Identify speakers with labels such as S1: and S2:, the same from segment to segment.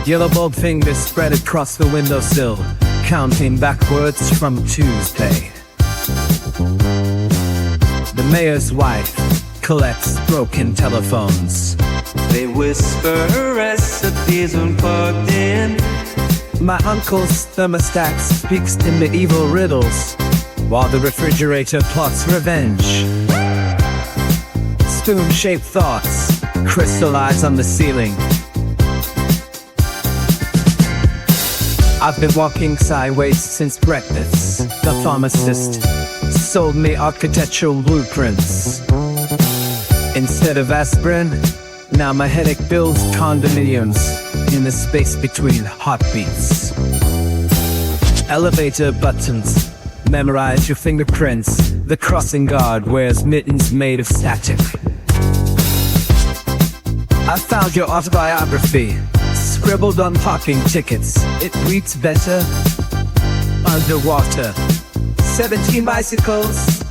S1: Yellow bulb fingers spread across the windowsill, counting backwards from Tuesday. The mayor's wife collects broken telephones.
S2: They whisper recipes when plugged in.
S1: My uncle's thermostat speaks to medieval riddles, while the refrigerator plots revenge. Spoon-shaped thoughts crystallize on the ceiling. I've been walking sideways since breakfast. The pharmacist sold me architectural blueprints. Instead of aspirin, now my headache builds condominiums in the space between heartbeats. Elevator buttons memorize your fingerprints. The crossing guard wears mittens made of static. I found your autobiography, scribbled on parking tickets. It reads better underwater. 17 bicycles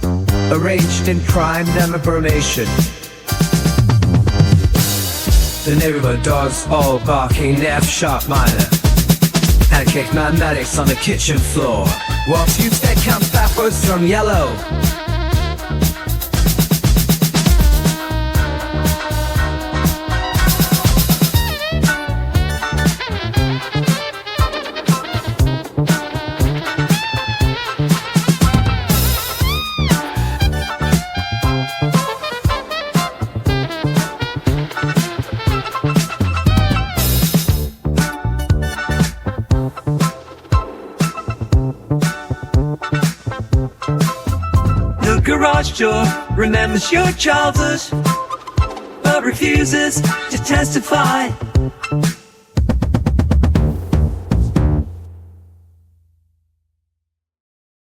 S1: arranged in prime formation. The neighborhood dogs all barking F-sharp minor. Pancake Mathematics on the kitchen floor, while Tuesday counts backwards from yellow.
S2: Garage door remembers your childhood, but refuses to testify.